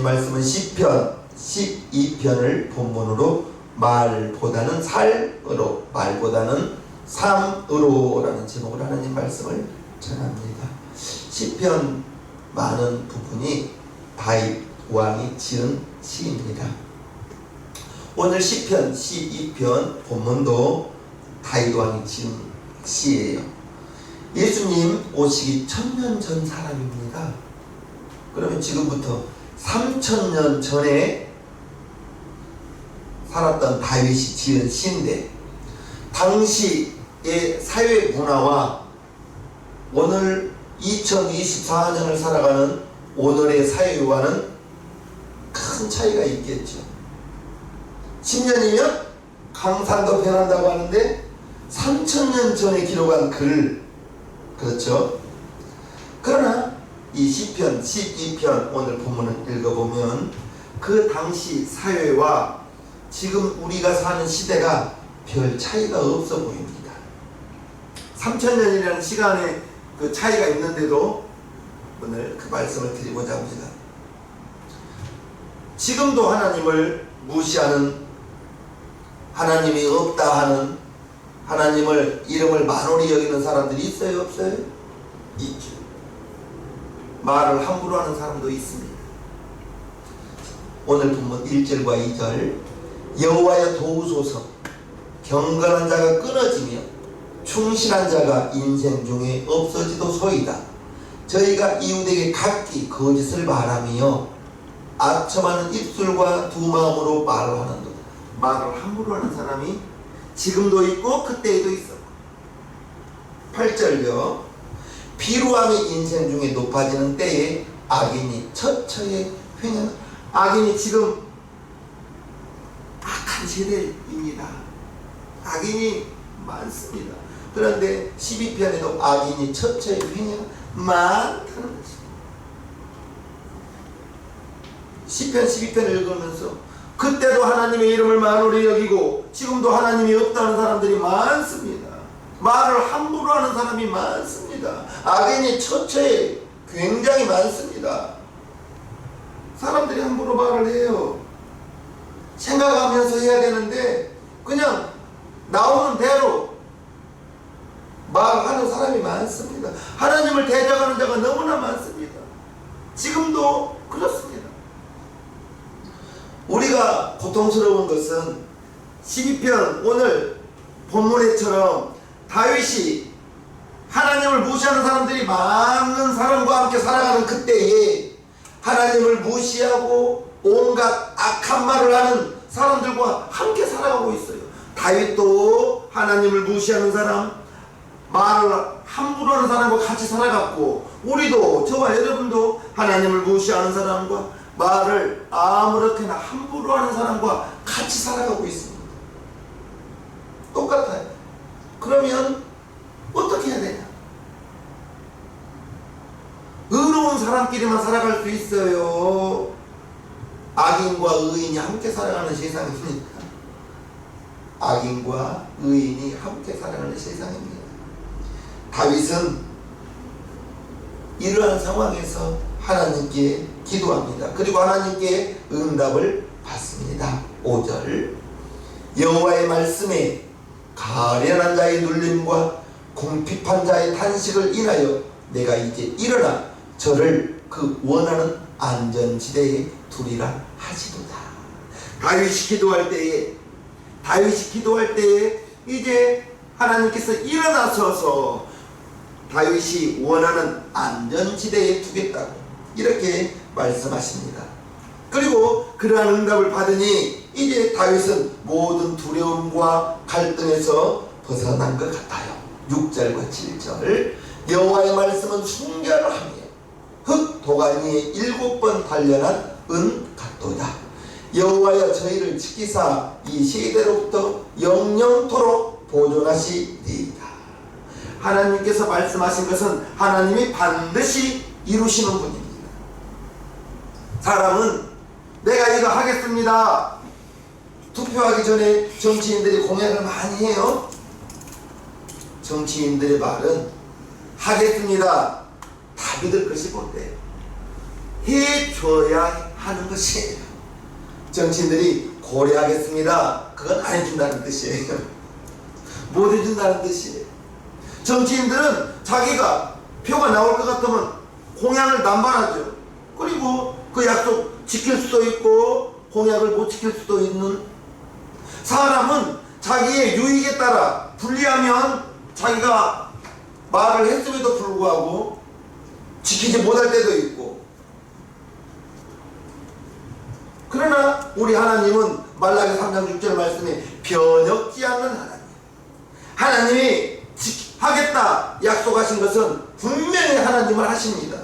말씀은 시편 12편을 본문으로 말보다는 삶으로, 말보다는 삶으로 라는 제목으로 하나님 말씀을 전합니다. 시편 많은 부분이 다윗 왕이 지은 시입니다. 오늘 시편 12편 본문도 다윗 왕이 지은 시예요. 예수님 오시기 1000년 전 사람입니다. 그러면 지금부터 3000년 전에 살았던 다윗이 지은 시인데, 당시의 사회 문화와 오늘 2024년을 살아가는 오늘의 사회와는 큰 차이가 있겠죠. 10년이면 강산도 변한다고 하는데 3000년 전에 기록한 글, 그렇죠? 그러나 이 시편 12편 오늘 본문을 읽어보면 그 당시 사회와 지금 우리가 사는 시대가 별 차이가 없어 보입니다. 3000년이라는 시간에 그 차이가 있는데도 오늘 그 말씀을 드리고자 합니다. 지금도 하나님을 무시하는, 하나님이 없다 하는, 하나님을 이름을 만홀히 여기는 사람들이 있어요, 없어요? 있죠. 말을 함부로 하는 사람도 있습니다. 오늘 본문 1절과 2절, 여호와여 도우소서, 경건한 자가 끊어지며 충실한 자가 인생 중에 없어지도소이다. 저희가 이웃에게 각기 거짓을 말하며 악첨하는 입술과 두 마음으로 말을 하는도다. 말을 함부로 하는 사람이 지금도 있고 그때에도 있었고. 8절요, 피로함이 인생 중에 높아지는 때에 악인이 처처에 횡행. 악인이 지금 악한 세대입니다. 악인이 많습니다. 그런데 12편에도 악인이 처처에 횡행 많다는 것입니다. 시편 12편을 읽으면서 그때도 하나님의 이름을 만홀히 여기고 지금도 하나님이 없다는 사람들이 많습니다. 말을 함부로 하는 사람이 많습니다. 악인이 처처에 굉장히 많습니다. 사람들이 함부로 말을 해요. 생각하면서 해야 되는데 그냥 나오는 대로 말하는 사람이 많습니다. 하나님을 대적하는 자가 너무나 많습니다. 지금도 그렇습니다. 우리가 고통스러운 것은 12편 오늘 본문에처럼 다윗이 하나님을 무시하는 사람들이 많은 사람과 함께 살아가는 그때에 하나님을 무시하고 온갖 악한 말을 하는 사람들과 함께 살아가고 있어요. 다윗도 하나님을 무시하는 사람, 말을 함부로 하는 사람과 같이 살아갔고, 우리도, 저와 여러분도 하나님을 무시하는 사람과 말을 아무렇게나 함부로 하는 사람과 같이 살아가고 있습니다. 똑같아요. 그러면 어떻게 해야 되냐? 의로운 사람끼리만 살아갈 수 있어요? 악인과 의인이 함께 살아가는 세상입니다. 악인과 의인이 함께 살아가는 세상입니다. 다윗은 이러한 상황에서 하나님께 기도합니다. 그리고 하나님께 응답을 받습니다. 5절, 여호와의 말씀에 가련한 자의 눌림과 궁핍한 자의 탄식을 인하여 내가 이제 일어나 저를 그 원하는 안전지대에 두리라 하시도다. 다윗이 기도할 때에 이제 하나님께서 일어나셔서 다윗이 원하는 안전지대에 두겠다고 이렇게 말씀하십니다. 그리고 그러한 응답을 받으니 이제 다윗은 모든 두려움과 갈등에서 벗어난 것 같아요. 6절과 7절, 여호와의 말씀은 순결하며 흙 도가니에 7번 단련한 은 같도다. 여호와여 저희를 지키사 이 세대로부터 영영토록 보존하시리이다. 하나님께서 말씀하신 것은 하나님이 반드시 이루시는 분입니다. 사람은 내가 이거 하겠습니다. 투표하기 전에 정치인들이 공약을 많이 해요. 정치인들의 말은 하겠습니다. 다 믿을 것이 뭔데? 해줘야 하는 것이에요. 정치인들이 고려하겠습니다. 그건 안 해준다는 뜻이에요. 못 해준다는 뜻이에요. 정치인들은 자기가 표가 나올 것 같으면 공약을 남발하죠. 그리고 그 약속 지킬 수도 있고 공약을 못 지킬 수도 있는. 사람은 자기의 유익에 따라 불리하면 자기가 말을 했음에도 불구하고 지키지 못할 때도 있고. 그러나 우리 하나님은 말라기 3장 6절 말씀에 변혁지 않는 하나님. 하나님이 하겠다 약속하신 것은 분명히 하나님을 하십니다.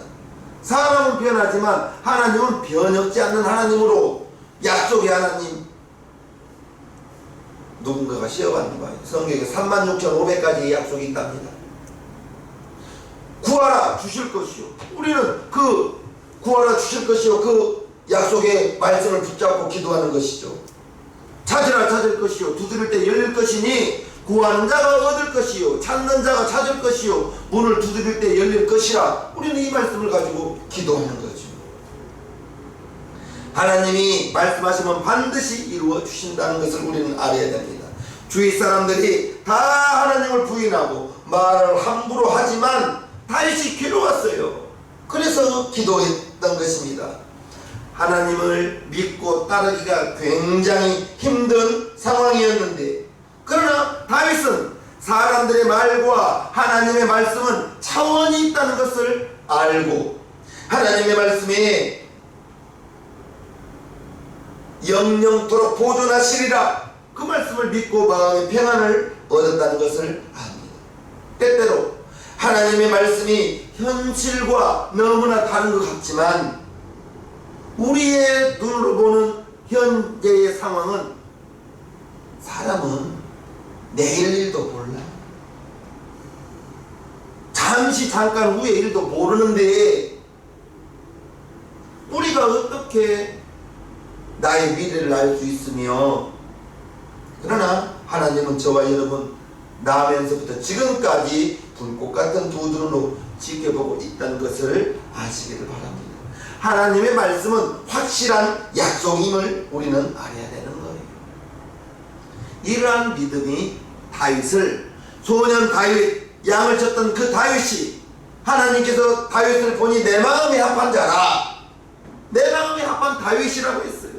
사람은 변하지만 하나님은 변혁지 않는 하나님으로 약속의 하나님. 누군가가 시험하는 바에 성경에 36,500가지의 약속이 있답니다. 구하라 주실 것이요. 우리는 그 구하라 주실 것이요 그 약속의 말씀을 붙잡고 기도하는 것이죠. 찾으라 찾을 것이요 두드릴 때 열릴 것이니 구하는 자가 얻을 것이요 찾는 자가 찾을 것이요 문을 두드릴 때 열릴 것이라. 우리는 이 말씀을 가지고 기도하는 거죠. 하나님이 말씀하시면 반드시 이루어 주신다는 것을 우리는 알아야 됩니다. 주위 사람들이 다 하나님을 부인하고 말을 함부로 하지만 다윗이 괴로웠어요. 그래서 기도했던 것입니다. 하나님을 믿고 따르기가 굉장히 힘든 상황이었는데, 그러나 다윗은 사람들의 말과 하나님의 말씀은 차원이 있다는 것을 알고 하나님의 말씀에 영영토록 보존하시리라 그 말씀을 믿고 마음의 평안을 얻었다는 것을 압니다. 때때로 하나님의 말씀이 현실과 너무나 다른 것 같지만 우리의 눈으로 보는 현재의 상황은 사람은 내일 일도 몰라. 잠시 잠깐 후의 일도 모르는데 우리가 어떻게 나의 미래를 알 수 있으며, 그러나 하나님은 저와 여러분 나면서부터 지금까지 불꽃 같은 두 눈으로 지켜보고 있다는 것을 아시기를 바랍니다. 하나님의 말씀은 확실한 약속임을 우리는 알아야 되는 거예요. 이러한 믿음이 다윗을, 소년 다윗, 양을 쳤던 그 다윗이 하나님께서 다윗을 보니 내 마음에 합한 자라, 내 마음에 합한 다윗이라고 했어요.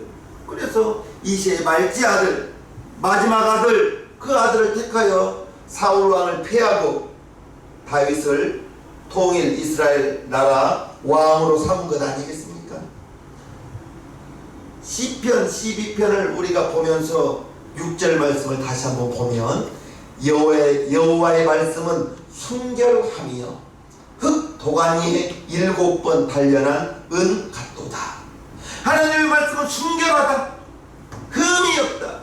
그래서 이새의 말지 아들, 마지막 아들, 그 아들을 택하여 사울 왕을 패하고 다윗을 통일 이스라엘 나라 왕으로 삼은 것 아니겠습니까? 시편 12편을 우리가 보면서 6절 말씀을 다시 한번 보면 여호와의 말씀은 순결하며 흙 도가니에 7번 단련한 은 같도다. 하나님의 말씀은 순결하다. 흠이 없다.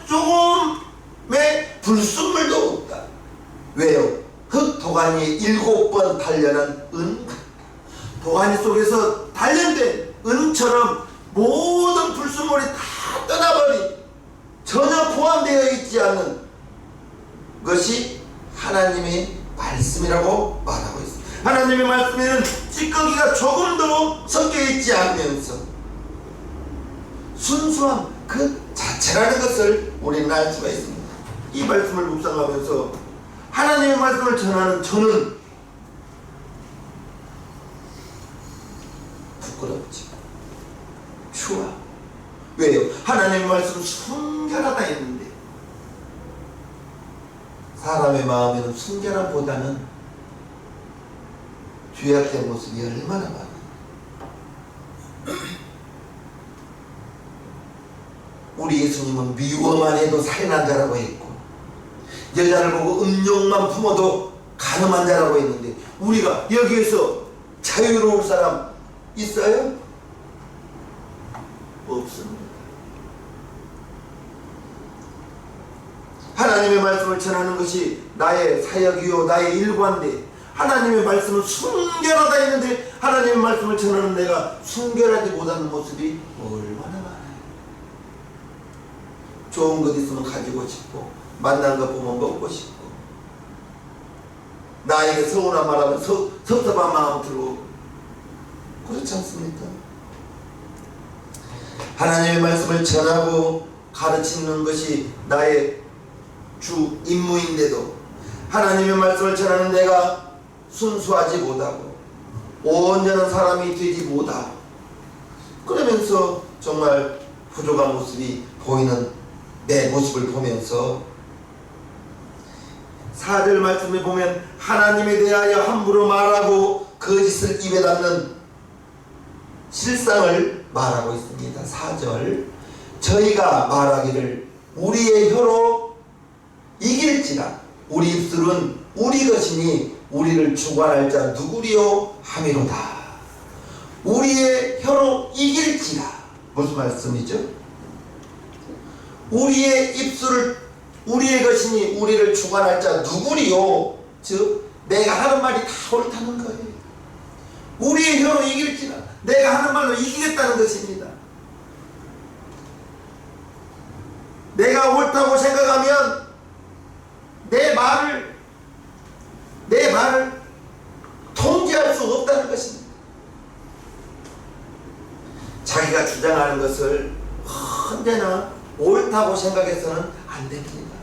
조금의 불순물도 없다. 왜요? 흙 도가니에 7번 단련한 은 같다. 도가니 속에서 단련된 은처럼 모든 불순물이 다 떠나버린, 전혀 포함되어 있지 않는 것이 하나님의 말씀이라고 말하고 있습니다. 하나님의 말씀에는 찌꺼기가 조금도 섞여 있지 않으면서 순수함 그 자체라는 것을 우리는 알 수가 있습니다. 이 말씀을 묵상하면서 하나님의 말씀을 전하는 저는 부끄럽지, 추워. 왜요? 하나님의 말씀은 순결하다 했는데 사람의 마음에는 순결함보다는 죄악된 모습이 얼마나 많아. 우리 예수님은 미워만 해도 살인한 자라고 했고, 여자를 보고 음욕만 품어도 간음한 자라고 했는데, 우리가 여기에서 자유로울 사람 있어요? 없습니다. 하나님의 말씀을 전하는 것이 나의 사역이요 나의 일과인데, 하나님의 말씀은 순결하다 했는데 하나님의 말씀을 전하는 내가 순결하지 못하는 모습이 얼마나 많아요. 좋은 것 있으면 가지고 싶고, 만난 것 보면 먹고 싶고, 나에게 서운한 말하면 섭섭한 마음 들고, 그렇지 않습니까? 하나님의 말씀을 전하고 가르치는 것이 나의 주 임무인데도 하나님의 말씀을 전하는 내가 순수하지 못하고 온전한 사람이 되지 못하고 그러면서 정말 부족한 모습이 보이는 내 모습을 보면서 4절 말씀에 보면 하나님에 대하여 함부로 말하고 거짓을 입에 담는 실상을 말하고 있습니다. 4절 저희가 말하기를 우리의 혀로 이길지라 우리 입술은 우리 것이니 우리를 주관할 자 누구리요 하미로다. 우리의 혀로 이길지라 무슨 말씀이죠? 우리의 입술을 우리의 것이니 우리를 주관할 자 누구리요? 즉 내가 하는 말이 다 옳다는 거예요. 우리의 혀로 이길지라 내가 하는 말로 이기겠다는 것입니다. 내가 옳다고 생각하면 내 말을 통제할 수 없다는 것입니다. 자기가 주장하는 것을 언제나 옳다고 생각해서는 안 됩니다.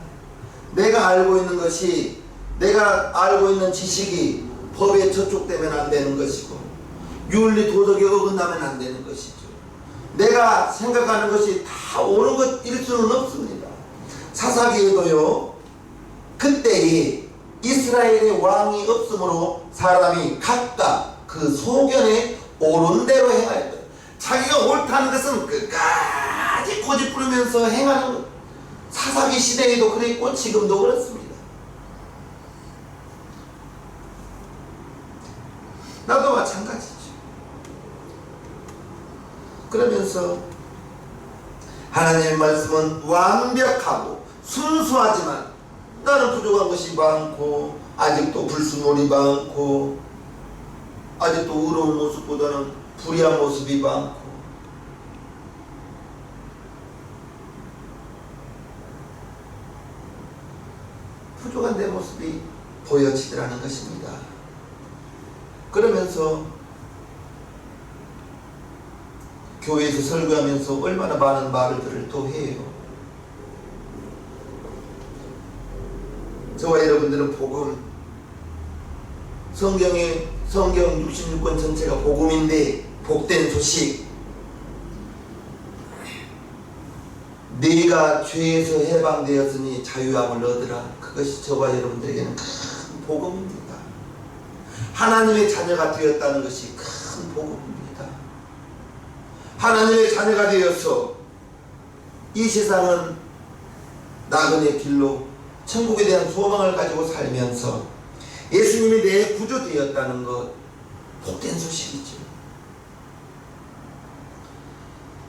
내가 알고 있는 것이 내가 알고 있는 지식이 법에 저촉되면 안 되는 것이고 윤리 도덕에 어긋나면 안 되는 것이죠. 내가 생각하는 것이 다 옳은 것일 수는 없습니다. 사사기에도요 그때에 이스라엘의 왕이 없으므로 사람이 각각 그 소견에 옳은 대로 행하였다. 자기가 옳다는 것은 끝까지 고집부리면서 행하는 것. 사사기 시대에도 그랬고 지금도 그렇습니다. 나도 마찬가지죠. 그러면서 하나님의 말씀은 완벽하고 순수하지만 나는 부족한 것이 많고 아직도 불순물이 많고 아직도 의로운 모습보다는 불의한 모습이 많고 부족한 내 모습이 보여지더라는 것입니다. 그러면서 교회에서 설교하면서 얼마나 많은 말들을 또 해요. 저와 여러분들은 복음, 성경 66권 전체가 복음인데 복된 소식, 네가 죄에서 해방되었으니 자유함을 얻으라. 그것이 저와 여러분들에게는 큰 복음입니다. 하나님의 자녀가 되었다는 것이 큰 복음입니다. 하나님의 자녀가 되어서 이 세상은 나그네 길로 천국에 대한 소망을 가지고 살면서 예수님이 내 구주 되었다는 것 복된 소식이죠.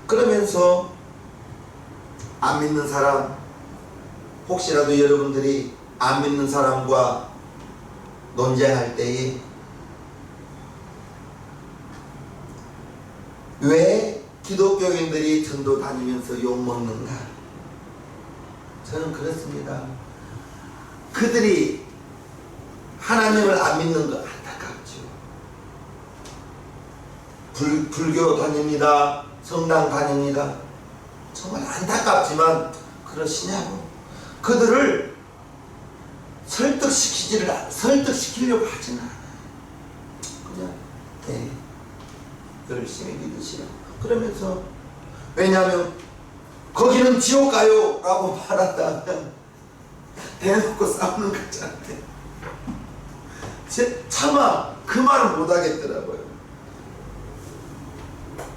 그러면서 안 믿는 사람, 혹시라도 여러분들이 안 믿는 사람과 논쟁할 때에 왜 기독교인들이 전도 다니면서 욕먹는가? 저는 그렇습니다. 그들이 하나님을 안 믿는 거 안타깝죠. 불교 다닙니다. 성당 다닙니다. 정말 안타깝지만 그러시냐고. 그들을 설득시키려고 하진 않아요. 그냥 열심히 믿으시라고. 그러면서 왜냐하면 거기는 지옥 가요 라고 말한다면 대놓고 싸우는 거잖아요. 차마 그 말은 못하겠더라고요.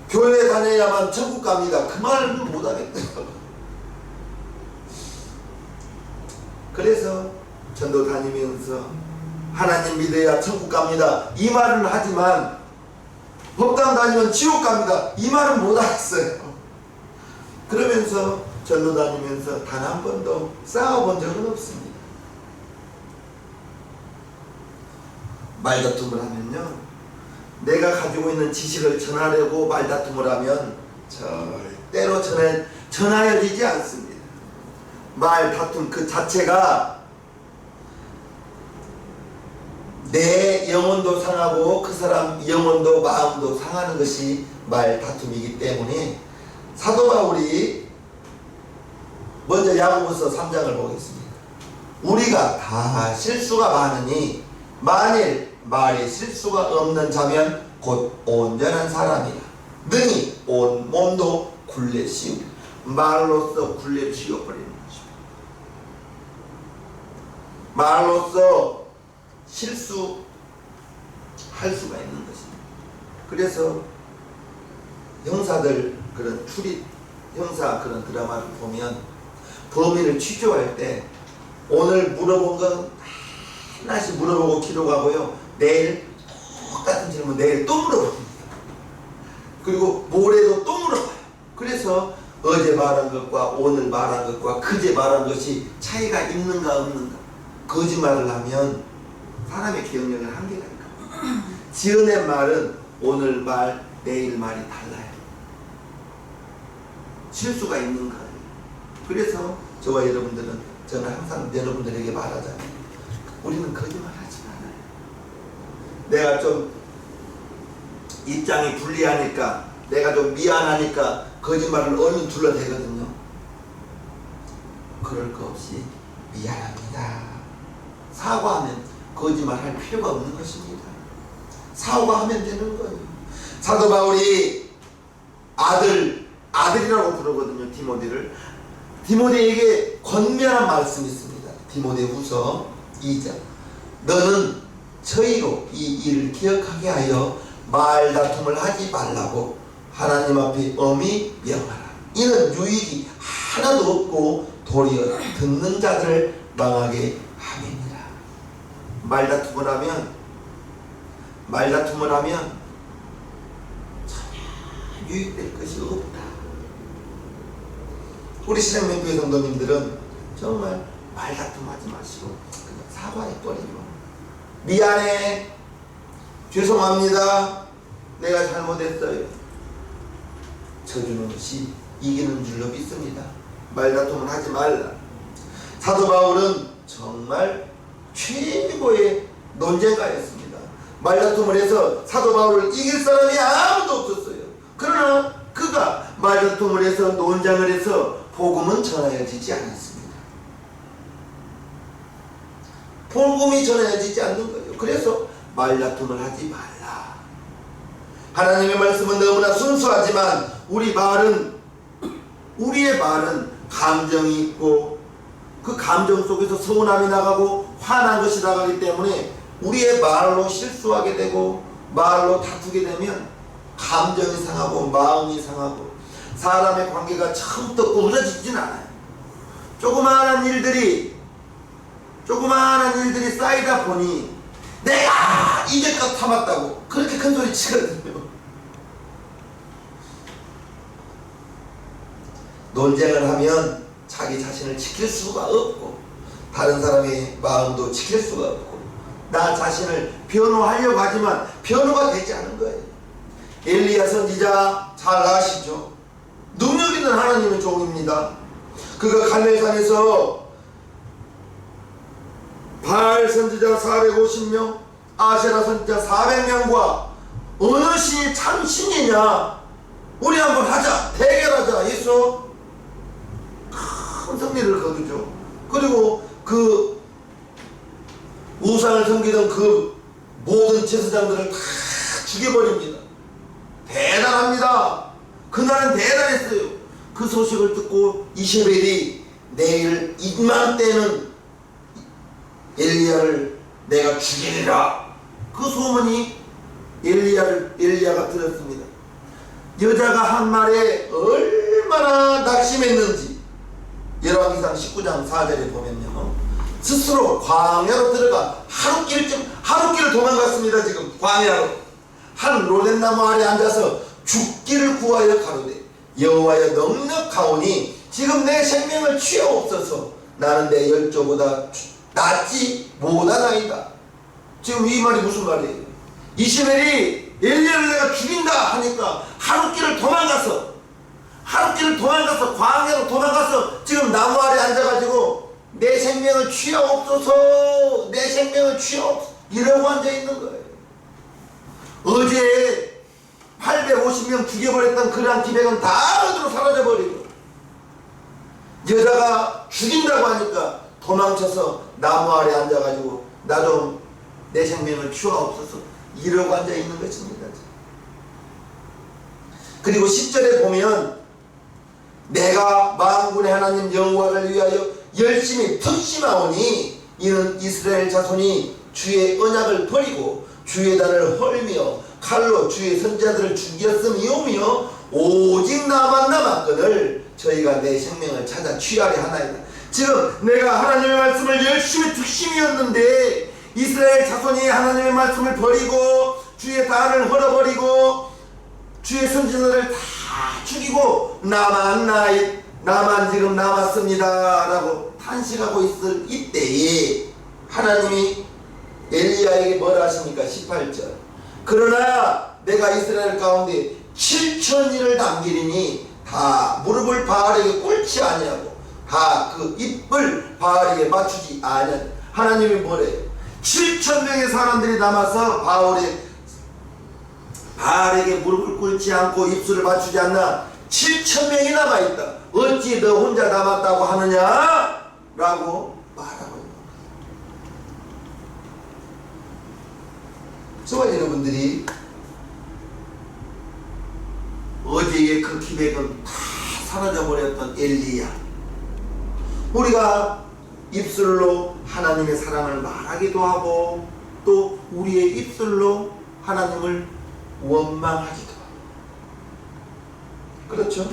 교회 다녀야만 천국 갑니다. 그 말은 못하겠더라고요. 그래서 전도 다니면서 하나님 믿어야 천국 갑니다 이 말은 하지만 법당 다니면 지옥 갑니다 이 말은 못하겠어요. 그러면서 전도 다니면서 단 한 번도 싸워본 적은 없습니다. 말다툼을 하면요, 내가 가지고 있는 지식을 전하려고 말다툼을 하면 절대로 전하여지지 않습니다. 말다툼 그 자체가 내 영혼도 상하고 그 사람 영혼도 마음도 상하는 것이 말다툼이기 때문에 사도 바울이 먼저 야고보서 3장을 보겠습니다. 우리가 다 실수가 많으니 만일 말에 실수가 없는 자면 곧 온전한 사람이라 능히 온 몸도 굴레 씌우고 말로써 굴레를 씌워버리는 것입니다. 말로써 실수할 수가 있는 것입니다. 그래서 형사들 그런 출입 형사 그런 드라마를 보면 범인을 취조할 때 오늘 물어본 건 하나씩 물어보고 기록하고요. 내일 똑같은 질문 내일 또 물어봅니다. 그리고 모레도 또 물어봐요. 그래서 어제 말한 것과 오늘 말한 것과 그제 말한 것이 차이가 있는가 없는가. 거짓말을 하면 사람의 기억력은 한계가 있거든요. 지어낸 말은 오늘 말 내일 말이 달라요. 실수가 있는 거예요. 그래서 저와 여러분들은 저는 항상 여러분들에게 말하잖아요. 우리는 거짓말하지 말아요. 내가 좀 입장이 불리하니까 내가 좀 미안하니까 거짓말을 얼른 둘러대거든요. 그럴 거 없이 미안합니다. 사과하면 거짓말할 필요가 없는 것입니다. 사과하면 되는 거예요. 사도 바울이 아들이라고 부르거든요. 디모데에게 권면한 말씀이 있습니다. 디모데후서 2장 너는 저희로 이 일을 기억하게 하여 말다툼을 하지 말라고 하나님 앞에 엄히 명하라. 이는 유익이 하나도 없고 도리어 듣는 자들을 망하게 함이니라. 말다툼을 하면 전혀 유익될 것이 없다. 우리 신앙명교회 성도님들은 정말 말다툼하지 마시고 그냥 사과해버리고 미안해, 죄송합니다, 내가 잘못했어요. 쳐주는 것이 이기는 줄로 믿습니다. 말다툼을 하지 말라. 사도 바울은 정말 최고의 논쟁가였습니다. 말다툼을 해서 사도 바울을 이길 사람이 아무도 없었어요. 그러나 그가 말다툼을 해서 논쟁을 해서 복음은 전하여지지 않았습니다. 복음이 전하여지지 않는 거예요. 그래서 말다툼을 하지 말라. 하나님의 말씀은 너무나 순수하지만 우리의 말은 감정이 있고 그 감정 속에서 서운함이 나가고 화난 것이 나가기 때문에 우리의 말로 실수하게 되고 말로 다투게 되면 감정이 상하고 마음이 상하고 사람의 관계가 처음부터 꾸물어지진 않아요. 조그마한 일들이 쌓이다 보니 내가 이제껏 참았다고 그렇게 큰 소리 치거든요. 논쟁을 하면 자기 자신을 지킬 수가 없고 다른 사람의 마음도 지킬 수가 없고 나 자신을 변호하려고 하지만 변호가 되지 않은 거예요. 엘리야 선지자 잘 아시죠? 능력 있는 하나님의 종입니다. 그가 갈멜산에서 바알 선지자 450명, 아세라 선지자 400명과 어느 신이 참 신이냐? 우리 한번 하자, 대결하자 해서 큰 승리를 거두죠. 그리고 그 우상을 섬기던 그 모든 제사장들을 다 죽여버립니다. 대단합니다. 그날은 대단했어요. 그 소식을 듣고 이세벨이 내일 이맘때는 엘리야를 내가 죽이리라. 그 소문이 엘리야가 들었습니다. 여자가 한 말에 얼마나 낙심했는지 열왕기상 19장 4절에 보면요. 스스로 광야로 들어가 하루길을 도망갔습니다. 지금 광야로 한 로뎀나무 아래 앉아서 죽기를 구하여 가로되 여호와여 넉넉하오니 지금 내 생명을 취하옵소서. 나는 내 열조보다 낫지 못하나이다. 지금 이 말이 무슨 말이에요? 이세벨이 엘리야를 내가 죽인다 하니까 하루길을 도망가서 광야로 도망가서 지금 나무 아래 앉아가지고 내 생명을 취하옵소서, 내 생명을 취하옵소서 이러고 앉아있는 거예요. 어제 850명 죽여버렸던 그러한 기백은 다 어디로 사라져버리고, 여자가 죽인다고 하니까 도망쳐서 나무 아래 앉아가지고 나 좀 내 생명을 주옵소서 이러고 앉아있는 것입니다. 그리고 10절에 보면 내가 만군의 하나님 여호와를 위하여 열심히 특심하오니 이는 이스라엘 자손이 주의 언약을 버리고 주의 단을 헐며 칼로 주의 선지자들을 죽였음이오며 오직 나만 남았거늘 저희가 내 생명을 찾아 취하려 하나이다. 지금 내가 하나님의 말씀을 열심히 특심이었는데 이스라엘 자손이 하나님의 말씀을 버리고 주의 단을 헐어버리고 주의 선지자들을 다 죽이고 나만 지금 남았습니다 라고 탄식하고 있을 이때에 하나님이 엘리야에게 뭐라 하십니까? 18절 그러나 내가 이스라엘 가운데 7천인을 남기리니 다 무릎을 바알에게 꿇지 아니하고 다 그 입을 바알에게 맞추지 아니하니 하나님이 뭐래요? 7천명의 사람들이 남아서 바알에게 무릎을 꿇지 않고 입술을 맞추지 않나 7천명이 남아있다. 어찌 너 혼자 남았다고 하느냐? 라고 말하고 있는 거예요. 저와 여러분들이 어제의 그 기백은 다 사라져버렸던 엘리야, 우리가 입술로 하나님의 사랑을 말하기도 하고 또 우리의 입술로 하나님을 원망하기도 하고, 그렇죠?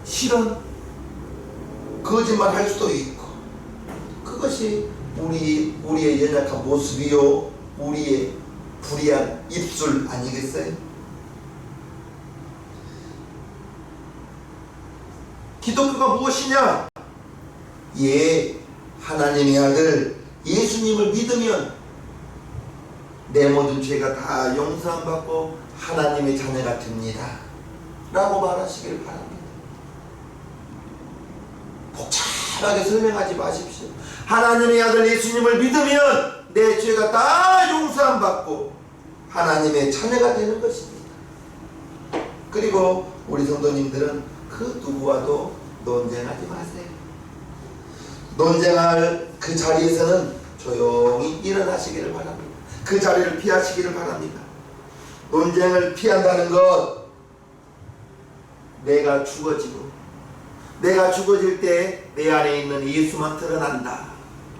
실은 거짓말 할 수도 있고, 그것이 우리의 연약한 모습이요 우리의 불의한 입술 아니겠어요? 기독교가 무엇이냐? 하나님의 아들 예수님을 믿으면 내 모든 죄가 다 용서받고 하나님의 자녀가 됩니다 라고 말하시길 바랍니다. 복잡하게 설명하지 마십시오. 하나님의 아들 예수님을 믿으면 내 죄가 다 용서받고 하나님의 자녀가 되는 것입니다. 그리고 우리 성도님들은 그 누구와도 논쟁하지 마세요. 논쟁할 그 자리에서는 조용히 일어나시기를 바랍니다. 그 자리를 피하시기를 바랍니다. 논쟁을 피한다는 것, 내가 죽어지고 내가 죽어질 때 내 안에 있는 예수만 드러난다.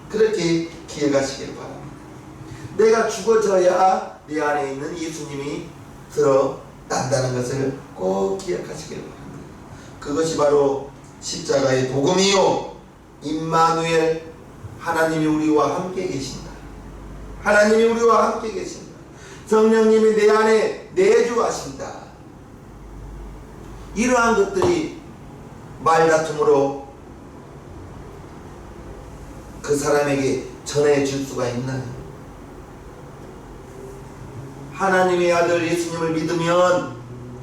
그렇게 기억하시기를 바랍니다. 내가 죽어져야 내 안에 있는 예수님이 드러난다는 것을 꼭 기억하시기를 바랍니다. 그것이 바로 십자가의 복음이요 임마누엘, 하나님이 우리와 함께 계신다. 하나님이 우리와 함께 계신다. 성령님이 내 안에 내주하신다. 이러한 것들이 말다툼으로 그 사람에게 전해줄 수가 있나요? 하나님의 아들 예수님을 믿으면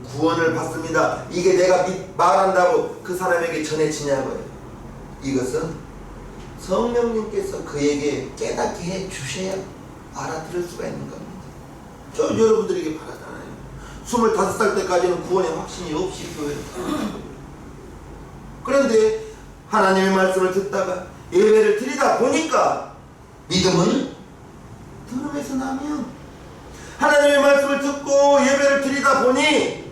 구원을 받습니다. 이게 내가 말한다고 그 사람에게 전해지냐고요. 이것은 성령님께서 그에게 깨닫게 해주셔야 알아들을 수가 있는 겁니다. 저 여러분들에게 바라잖아요. 25살 때까지는 구원의 확신이 없이 교회를 다녔어요. 그런데 하나님의 말씀을 듣다가 예배를 드리다 보니까 믿음은 들음에서 나면, 하나님의 말씀을 듣고 예배를 드리다 보니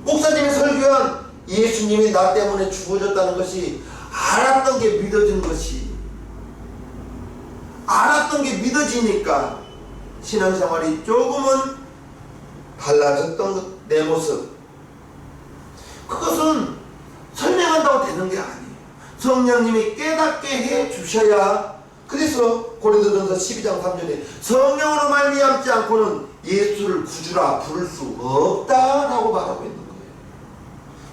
목사님이 설교한 예수님이 나 때문에 죽어졌다는 것이 알았던 게 믿어진 것이, 알았던 게 믿어지니까 신앙생활이 조금은 달라졌던 내 모습, 그것은 설명한다고 되는 게 아니에요. 성령님이 깨닫게 해 주셔야. 그래서 고린도전서 12장 3절에 성령으로 말미암지 않고는 예수를 구주라 부를 수 없다라고 말하고 있는 거예요.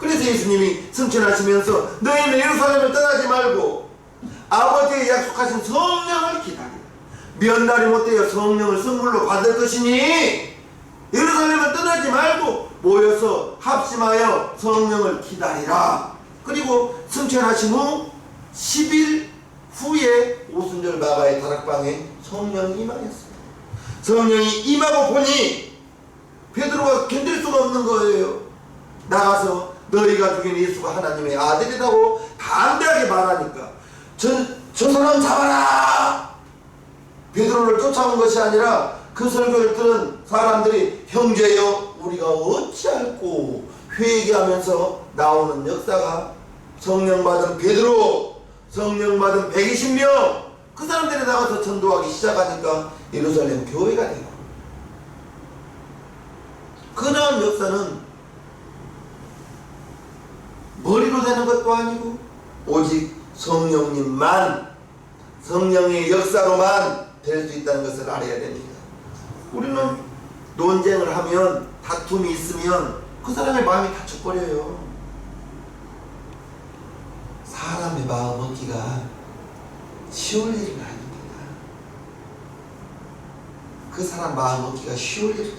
그래서 예수님이 승천하시면서 너희는 예루살렘을 떠나지 말고 아버지의 약속하신 성령을 기다리라. 몇 날이 못되어 성령을 선물로 받을 것이니 예루살렘을 떠나지 말고 모여서 합심하여 성령을 기다리라. 그리고 승천하신 후 10일 후에 오순절 마가의 다락방에 성령이 임하였습니다. 성령이 임하고 보니 베드로가 견딜 수가 없는 거예요. 나가서 너희가 죽인 예수가 하나님의 아들이라고 담대하게 말하니까 저 사람 잡아라! 베드로를 쫓아온 것이 아니라 그 설교를 들은 사람들이 형제여 우리가 어찌할꼬 회개하면서 나오는 역사가 성령 받은 베드로, 성령 받은 120명 그 사람들이 나가서 전도하기 시작하니까 예루살렘 교회가 되고, 그런 역사는 머리로 되는 것도 아니고 오직 성령님만, 성령의 역사로만 될 수 있다는 것을 알아야 됩니다. 우리는 논쟁을 하면, 다툼이 있으면 그 사람의 마음이 다쳐버려요. 사람의 마음 얻기가 쉬울 일은 아닙니다. 그 사람 마음 얻기가 쉬울 일은 아니에요.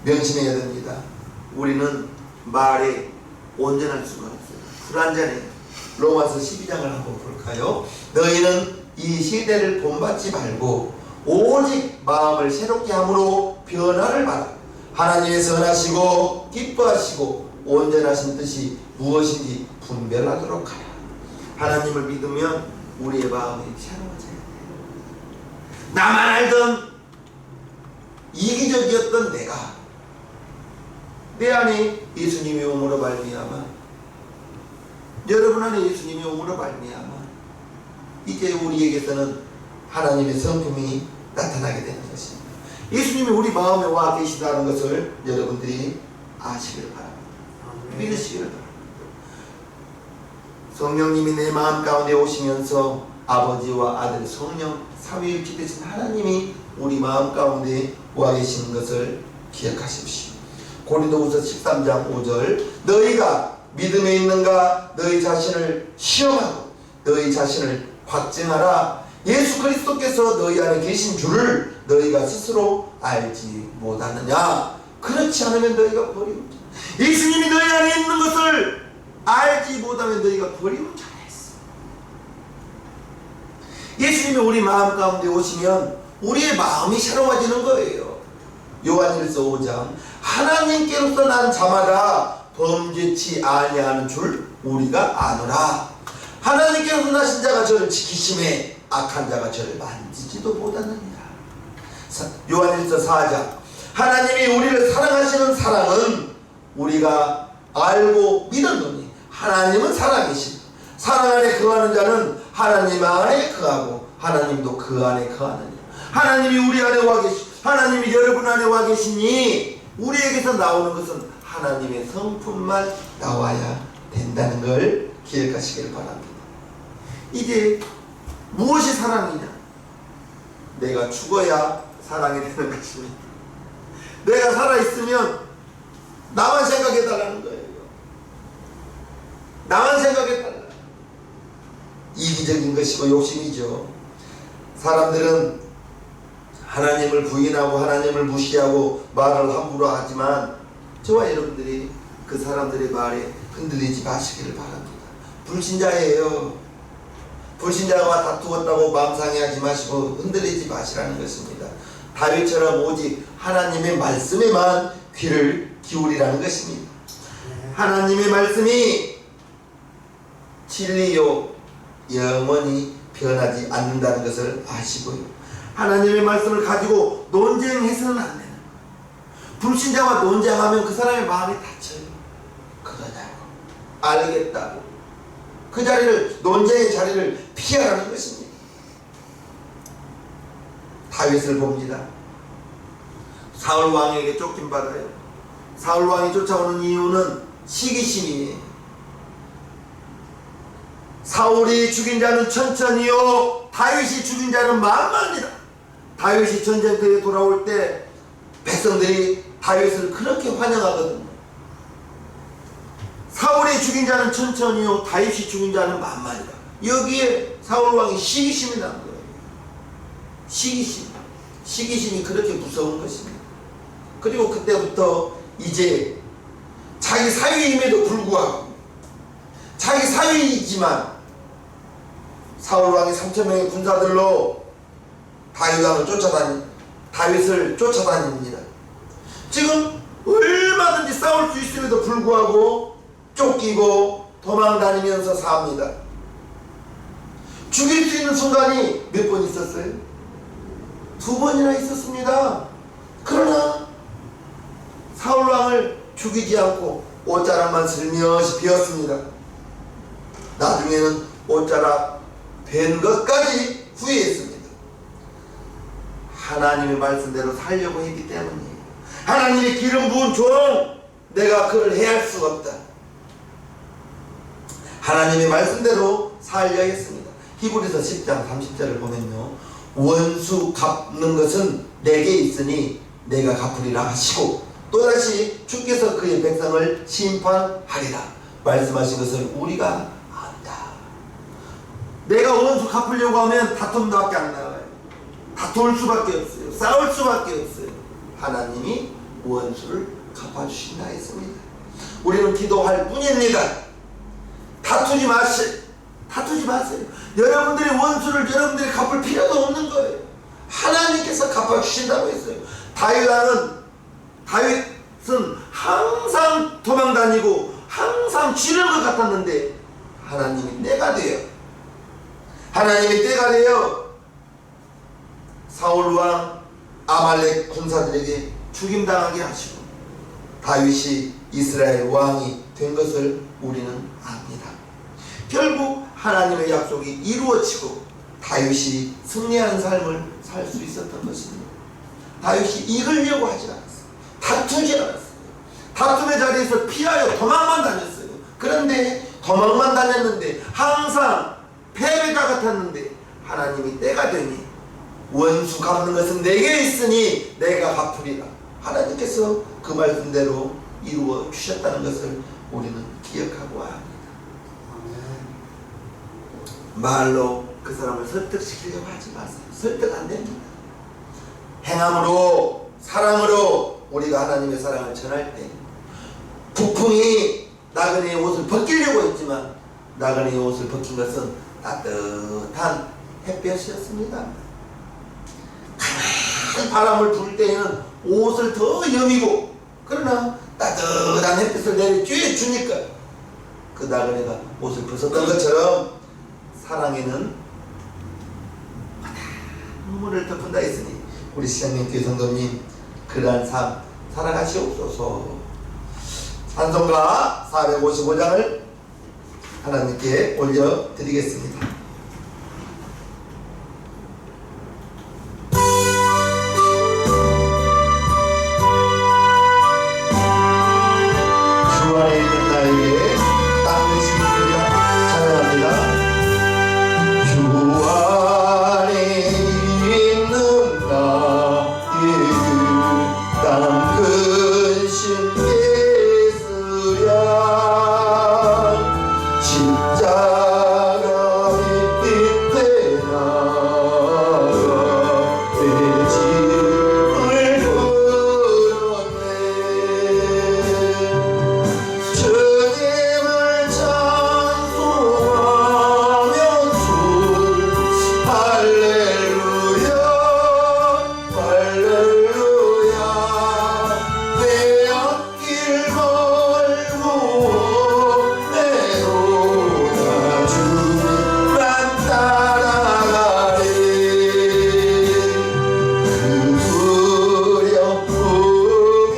명심해야 됩니다. 우리는 말에 온전할 수가 없어요. 불완전해요. 로마서 12장을 한번 볼까요? 너희는 이 시대를 본받지 말고 오직 마음을 새롭게 함으로 변화를 받아 하나님의 선하시고 기뻐하시고 온전하신 뜻이 무엇인지 분별하도록 하라. 하나님을 믿으면 우리의 마음이 새로워져야 돼요. 나만 알던 이기적이었던 내 안에 예수님이 오므로 말미암아, 여러분 안에 예수님이 오므로 말미암아 이제 우리에게서는 하나님의 성품이 나타나게 되는 것입니다. 예수님이 우리 마음에 와 계시다는 것을 여러분들이 아시길 바랍니다. 믿으시기를 바랍니다. 성령님이 내 마음 가운데 오시면서 아버지와 아들 성령 삼위일체 되신 하나님이 우리 마음 가운데 와 계시는 것을 기억하십시오. 고린도후서 13장 5절 너희가 믿음에 있는가 너희 자신을 시험하고 너희 자신을 확증하라. 예수 그리스도께서 너희 안에 계신 줄을 너희가 스스로 알지 못하느냐. 그렇지 않으면 너희가 버리고, 예수님이 너희 안에 있는 것을 알지 못하면 너희가 버리고 잘했어. 예수님이 우리 마음 가운데 오시면 우리의 마음이 새로워지는 거예요. 요한일서 5장 하나님께로서 난 자마다 범죄치 아니하는 줄 우리가 아노라. 하나님께로서 나신 자가 저를 지키심에 악한 자가 저를 만지지도 못하느니라. 요한일서 4장 하나님이 우리를 사랑하시는 사랑은 우리가 알고 믿었노니 하나님은 사랑이시다. 사랑 안에 거하는 자는 하나님 안에 거하고 하나님도 그 안에 거하느니라. 하나님이 우리 안에 와 계시, 하나님이 여러분 안에 와 계시니 우리에게서 나오는 것은 하나님의 성품만 나와야 된다는 걸 기억하시길 바랍니다. 이제 무엇이 사랑이냐? 내가 죽어야 사랑이 되는 것입니다. 내가 살아있으면 나만 생각해달라는 거예요. 나만 생각해달라. 이기적인 것이고 욕심이죠. 사람들은 하나님을 부인하고 하나님을 무시하고 말을 함부로 하지만 저와 여러분들이 그 사람들의 말에 흔들리지 마시기를 바랍니다. 불신자예요. 불신자와 다투었다고 마음 상해하지 마시고 흔들리지 마시라는 것입니다. 다윗처럼 오직 하나님의 말씀에만 귀를 기울이라는 것입니다. 하나님의 말씀이 진리요 영원히 변하지 않는다는 것을 아시고요. 하나님의 말씀을 가지고 논쟁해서는 안 되는 거예요. 불신자와 논쟁하면 그 사람의 마음이 다쳐요. 그러냐고, 알겠다고 그 자리를, 논쟁의 자리를 피하라는 것입니다. 다윗을 봅니다. 사울 왕에게 쫓김받아요. 사울 왕이 쫓아오는 이유는 시기심이에요. 사울이 죽인 자는 천천히요 다윗이 죽인 자는 만만이다. 다윗이 전쟁터에 돌아올 때 백성들이 다윗을 그렇게 환영하거든요. 사울이 죽인 자는 천천히요 다윗이 죽인 자는 만만이다. 여기에 사울 왕이 시기심이 난 거예요. 시기심이 그렇게 무서운 것입니다. 그리고 그때부터 이제 자기 사위임에도 불구하고, 자기 사위이지만 사울 왕이 3,000명의 군사들로 다윗을 쫓아다닙니다. 지금 얼마나 그랬음에도 불구하고 쫓기고 도망다니면서 삽니다. 죽일 수 있는 순간이 몇 번 있었어요? 2번이나 있었습니다. 그러나 사울왕을 죽이지 않고 옷자락만 슬며시 비었습니다. 나중에는 옷자락 된 것까지 후회했습니다. 하나님의 말씀대로 살려고 했기 때문이에요. 하나님의 기름 부은 종, 내가 그를 해할 수가 없다. 하나님의 말씀대로 살려 했습니다. 히브리서 10장 30절을 보면요, 원수 갚는 것은 내게 있으니 내가 갚으리라 하시고, 또다시 주께서 그의 백성을 심판하리라 말씀하신 것을 우리가 안다. 내가 원수 갚으려고 하면 다툼밖에 안 나와요. 다툴 수밖에 없어요. 싸울 수밖에 없어요. 하나님이 원수를 갚아주신다 했습니다. 우리는 기도할 뿐입니다. 다투지 마세요. 다투지 마세요. 여러분들의 원수를 여러분들이 갚을 필요도 없는 거예요. 하나님께서 갚아주신다고 했어요. 다윗은 항상 도망다니고 항상 쥐는 것 같았는데 하나님이 때가 돼요. 하나님이 때가 되어 사울왕 아말렉 군사들에게 죽임당하게 하시고 다윗이 이스라엘 왕이 된 것을 우리는 압니다. 결국 하나님의 약속이 이루어지고 다윗이 승리하는 삶을 살 수 있었던 것입니다. 다윗이 이기려고 하지 않았어요. 다투지 않았어요. 다툼의 자리에서 피하여 도망만 다녔어요. 그런데 도망만 다녔는데 항상 패배가 같았는데 하나님이 때가 되니 원수 갚는 것은 내게 있으니 내가 갚으리라. 하나님께서 그 말씀대로 이루어 주셨다는 것을 우리는 기억하고 합니다. 말로 그 사람을 설득시키려고 하지 마세요. 설득 안 됩니다. 행함으로, 사랑으로 우리가 하나님의 사랑을 전할 때 북풍이 나그네의 옷을 벗기려고 했지만 나그네의 옷을 벗긴 것은 따뜻한 햇볕이었습니다. 강한 바람을 불 때에는 옷을 더 여미고, 그러나 따뜻한 햇빛을 내려 쬐주니까 그 나그네가 옷을 벗었던 것처럼 사랑에는 눈물을 덮은다 했으니 우리 시장님 교회 성도님 그러한 삶 살아가시옵소서. 찬송가 455장을 하나님께 올려드리겠습니다.